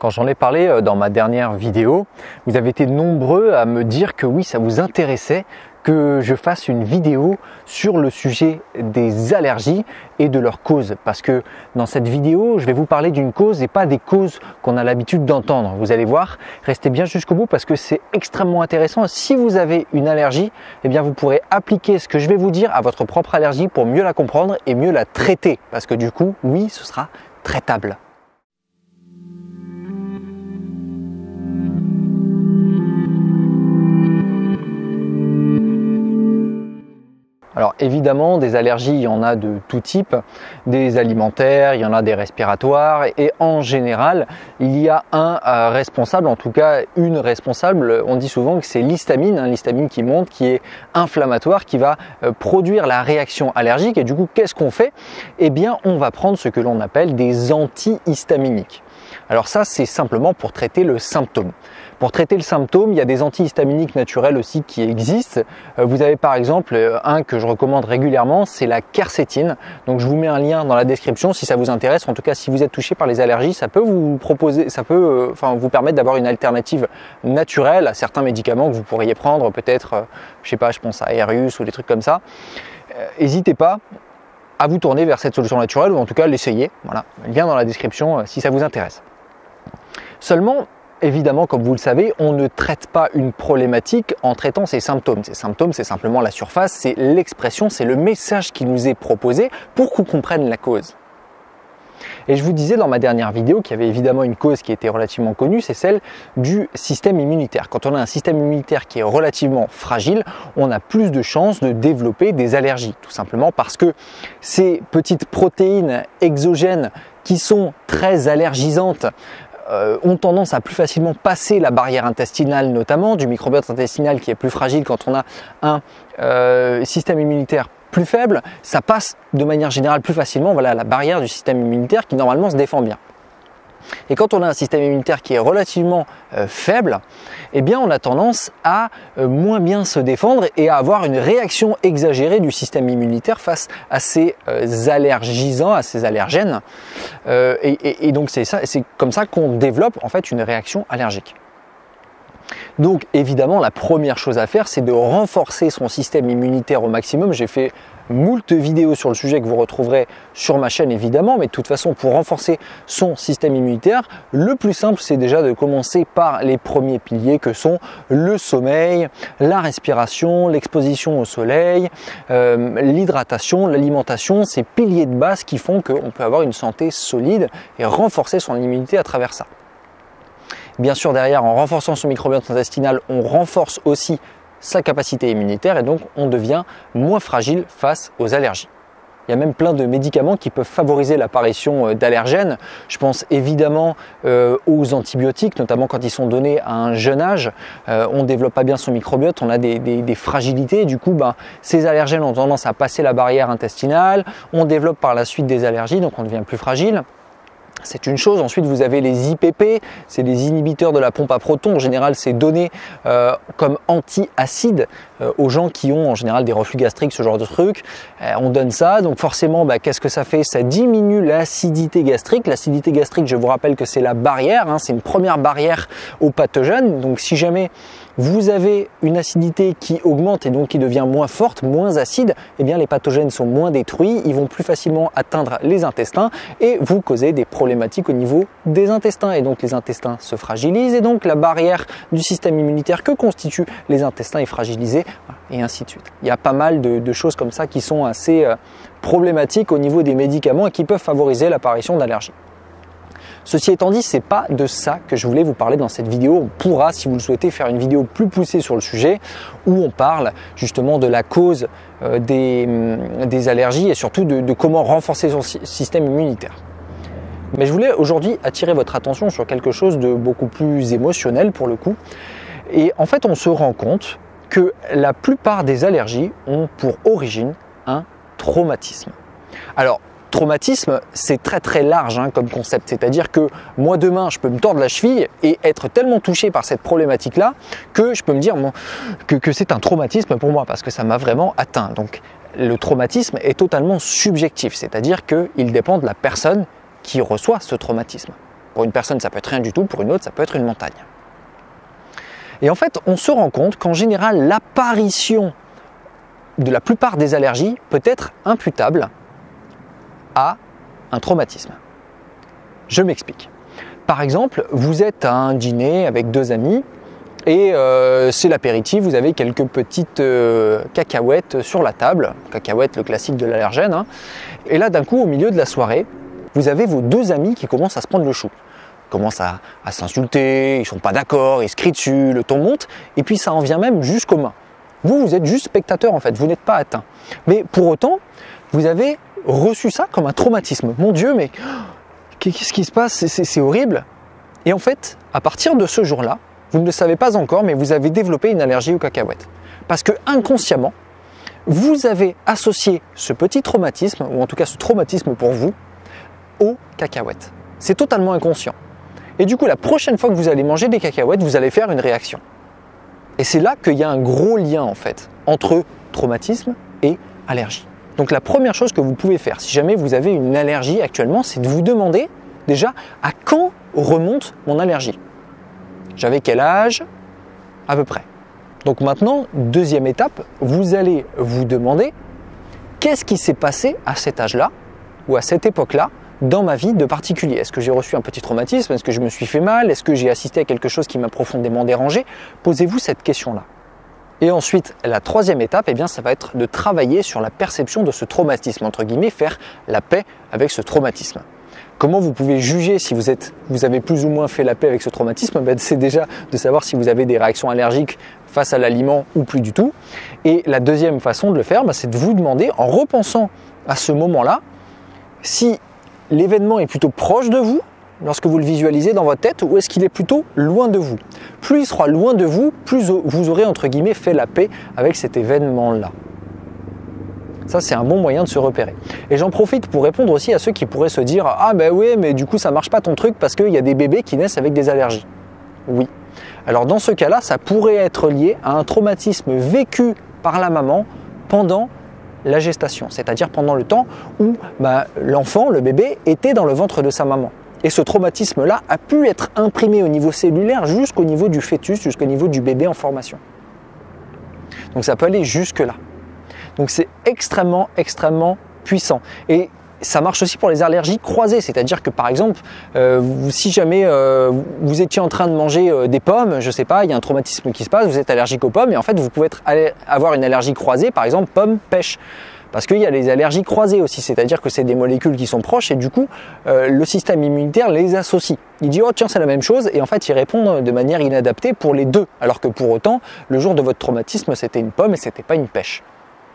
Quand j'en ai parlé dans ma dernière vidéo, vous avez été nombreux à me dire que oui, ça vous intéressait que je fasse une vidéo sur le sujet des allergies et de leurs causes. Parce que dans cette vidéo, je vais vous parler d'une cause et pas des causes qu'on a l'habitude d'entendre. Vous allez voir, restez bien jusqu'au bout parce que c'est extrêmement intéressant. Si vous avez une allergie, eh bien vous pourrez appliquer ce que je vais vous dire à votre propre allergie pour mieux la comprendre et mieux la traiter. Parce que du coup, oui, ce sera traitable. Alors évidemment, des allergies, il y en a de tout type, des alimentaires, il y en a des respiratoires et en général, il y a un responsable, en tout cas une responsable. On dit souvent que c'est l'histamine, l'histamine qui monte, qui est inflammatoire, qui va produire la réaction allergique. Et du coup, qu'est-ce qu'on fait? Eh bien, on va prendre ce que l'on appelle des antihistaminiques. Alors ça, c'est simplement pour traiter le symptôme. Pour traiter le symptôme, il y a des antihistaminiques naturels aussi qui existent. Vous avez par exemple un que je recommande régulièrement, c'est la quercétine. Donc je vous mets un lien dans la description si ça vous intéresse. En tout cas, si vous êtes touché par les allergies, ça peut vous proposer, vous permettre d'avoir une alternative naturelle à certains médicaments que vous pourriez prendre, peut-être, je sais pas, je pense à Aerius ou des trucs comme ça. N'hésitez pas à vous tourner vers cette solution naturelle ou en tout cas l'essayer. Voilà, lien dans la description si ça vous intéresse. Seulement, évidemment, comme vous le savez, on ne traite pas une problématique en traitant ses symptômes. Ces symptômes, c'est simplement la surface, c'est l'expression, c'est le message qui nous est proposé pour qu'on comprenne la cause. Et je vous disais dans ma dernière vidéo qu'il y avait évidemment une cause qui était relativement connue, c'est celle du système immunitaire. Quand on a un système immunitaire qui est relativement fragile, on a plus de chances de développer des allergies. Tout simplement parce que ces petites protéines exogènes qui sont très allergisantes ont tendance à plus facilement passer la barrière intestinale, notamment du microbiote intestinal qui est plus fragile quand on a un système immunitaire plus faible. Ça passe de manière générale plus facilement, voilà, la barrière du système immunitaire qui normalement se défend bien. Et quand on a un système immunitaire qui est relativement faible, eh bien on a tendance à moins bien se défendre et à avoir une réaction exagérée du système immunitaire face à ces allergisants, à ces allergènes. Et donc c'est comme ça qu'on développe en fait une réaction allergique. Donc évidemment, la première chose à faire, c'est de renforcer son système immunitaire au maximum. J'ai fait moult vidéos sur le sujet que vous retrouverez sur ma chaîne évidemment, mais de toute façon, pour renforcer son système immunitaire, le plus simple, c'est déjà de commencer par les premiers piliers que sont le sommeil, la respiration, l'exposition au soleil, l'hydratation, l'alimentation, ces piliers de base qui font qu'on peut avoir une santé solide et renforcer son immunité à travers ça. Bien sûr, derrière, en renforçant son microbiote intestinal, on renforce aussi sa capacité immunitaire et donc on devient moins fragile face aux allergies. Il y a même plein de médicaments qui peuvent favoriser l'apparition d'allergènes. Je pense évidemment aux antibiotiques, notamment quand ils sont donnés à un jeune âge. On ne développe pas bien son microbiote, on a des fragilités. Du coup, ces allergènes ont tendance à passer la barrière intestinale. On développe par la suite des allergies, donc on devient plus fragile. C'est une chose. Ensuite, vous avez les IPP, c'est les inhibiteurs de la pompe à protons. En général, c'est donné comme anti-acide aux gens qui ont en général des reflux gastriques, ce genre de trucs. On donne ça, donc forcément, qu'est-ce que ça fait? Ça diminue l'acidité gastrique. L'acidité gastrique, je vous rappelle que c'est la barrière, c'est une première barrière aux pathogènes. Donc si jamais vous avez une acidité qui augmente et donc qui devient moins forte, moins acide, eh bien les pathogènes sont moins détruits, ils vont plus facilement atteindre les intestins et vous causer des problématiques au niveau des intestins. Et donc les intestins se fragilisent et donc la barrière du système immunitaire que constituent les intestins est fragilisée et ainsi de suite. Il y a pas mal de choses comme ça qui sont assez problématiques au niveau des médicaments et qui peuvent favoriser l'apparition d'allergies. Ceci étant dit, c'est pas de ça que je voulais vous parler dans cette vidéo. On pourra, si vous le souhaitez, faire une vidéo plus poussée sur le sujet où on parle justement de la cause des allergies et surtout de comment renforcer son système immunitaire. Mais je voulais aujourd'hui attirer votre attention sur quelque chose de beaucoup plus émotionnel pour le coup. Et en fait, on se rend compte que la plupart des allergies ont pour origine un traumatisme. Alors, traumatisme, c'est très large comme concept, c'est-à-dire que moi demain je peux me tordre la cheville et être tellement touché par cette problématique-là que je peux me dire que c'est un traumatisme pour moi parce que ça m'a vraiment atteint. Donc le traumatisme est totalement subjectif, c'est-à-dire qu'il dépend de la personne qui reçoit ce traumatisme. Pour une personne, ça peut être rien du tout, pour une autre, ça peut être une montagne. Et en fait, on se rend compte qu'en général, l'apparition de la plupart des allergies peut être imputable à un traumatisme. Je m'explique. Par exemple, vous êtes à un dîner avec 2 amis et c'est l'apéritif, vous avez quelques petites cacahuètes sur la table, cacahuètes le classique de l'allergène, hein. Et là d'un coup au milieu de la soirée, vous avez vos 2 amis qui commencent à se prendre le chou. Ils commencent à s'insulter, ils ne sont pas d'accord, ils se crient dessus, le ton monte, et puis ça en vient même jusqu'aux mains. Vous êtes juste spectateur en fait, vous n'êtes pas atteint. Mais pour autant, vous avez reçu ça comme un traumatisme. Mon Dieu, mais qu'est-ce qui se passe? C'est horrible. Et en fait, à partir de ce jour-là, vous ne le savez pas encore, mais vous avez développé une allergie aux cacahuètes. Parce que inconsciemment, vous avez associé ce petit traumatisme, ou en tout cas ce traumatisme pour vous, aux cacahuètes. C'est totalement inconscient. Et du coup, la prochaine fois que vous allez manger des cacahuètes, vous allez faire une réaction. Et c'est là qu'il y a un gros lien en fait entre traumatisme et allergie. Donc la première chose que vous pouvez faire, si jamais vous avez une allergie actuellement, c'est de vous demander déjà à quand remonte mon allergie. J'avais quel âge? À peu près. Donc maintenant, deuxième étape, vous allez vous demander qu'est-ce qui s'est passé à cet âge-là ou à cette époque-là dans ma vie de particulier. Est-ce que j'ai reçu un petit traumatisme? Est-ce que je me suis fait mal? Est-ce que j'ai assisté à quelque chose qui m'a profondément dérangé? Posez-vous cette question-là. Et ensuite, la troisième étape, eh bien, ça va être de travailler sur la perception de ce traumatisme, entre guillemets, faire la paix avec ce traumatisme. Comment vous pouvez juger si vous avez plus ou moins fait la paix avec ce traumatisme? C'est déjà de savoir si vous avez des réactions allergiques face à l'aliment ou plus du tout. Et la deuxième façon de le faire, c'est de vous demander, en repensant à ce moment-là, si l'événement est plutôt proche de vous, lorsque vous le visualisez dans votre tête, ou est-ce qu'il est plutôt loin de vous? Plus il sera loin de vous, plus vous aurez entre guillemets fait la paix avec cet événement-là. Ça, c'est un bon moyen de se repérer. Et j'en profite pour répondre aussi à ceux qui pourraient se dire « Ah ben oui, mais du coup ça marche pas ton truc parce qu'il y a des bébés qui naissent avec des allergies. » Oui. Alors dans ce cas-là, ça pourrait être lié à un traumatisme vécu par la maman pendant la gestation, c'est-à-dire pendant le temps où l'enfant, le bébé, était dans le ventre de sa maman. Et ce traumatisme-là a pu être imprimé au niveau cellulaire jusqu'au niveau du fœtus, jusqu'au niveau du bébé en formation. Donc ça peut aller jusque-là. Donc c'est extrêmement, extrêmement puissant. Et ça marche aussi pour les allergies croisées, c'est-à-dire que par exemple, si jamais vous étiez en train de manger des pommes, je ne sais pas, il y a un traumatisme qui se passe, vous êtes allergique aux pommes et en fait vous pouvez avoir une allergie croisée, par exemple pomme, pêche. Parce qu'il y a les allergies croisées aussi, c'est-à-dire que c'est des molécules qui sont proches et du coup, le système immunitaire les associe. Il dit « Oh tiens, c'est la même chose » et en fait, il répond de manière inadaptée pour les deux. Alors que pour autant, le jour de votre traumatisme, c'était une pomme et c'était pas une pêche.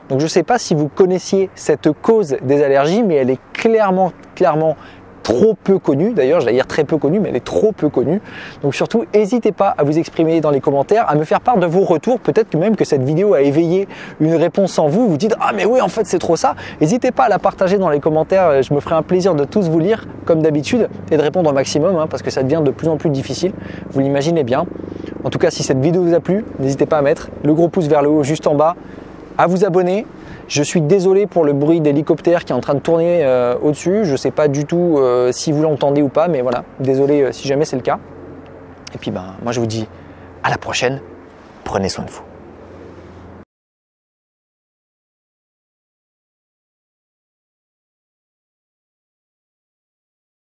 Donc je ne sais pas si vous connaissiez cette cause des allergies, mais elle est clairement trop peu connue. D'ailleurs, j'allais dire très peu connue, mais elle est trop peu connue. Donc surtout, n'hésitez pas à vous exprimer dans les commentaires, à me faire part de vos retours. Peut-être que même que cette vidéo a éveillé une réponse en vous. Vous dites « Ah mais oui, en fait, c'est trop ça ». N'hésitez pas à la partager dans les commentaires. Je me ferai un plaisir de tous vous lire, comme d'habitude, et de répondre au maximum, parce que ça devient de plus en plus difficile. Vous l'imaginez bien. En tout cas, si cette vidéo vous a plu, n'hésitez pas à mettre le gros pouce vers le haut juste en bas, à vous abonner. Je suis désolé pour le bruit d'hélicoptère qui est en train de tourner au-dessus. Je ne sais pas du tout si vous l'entendez ou pas, mais voilà, désolé si jamais c'est le cas. Et puis moi je vous dis à la prochaine, prenez soin de vous.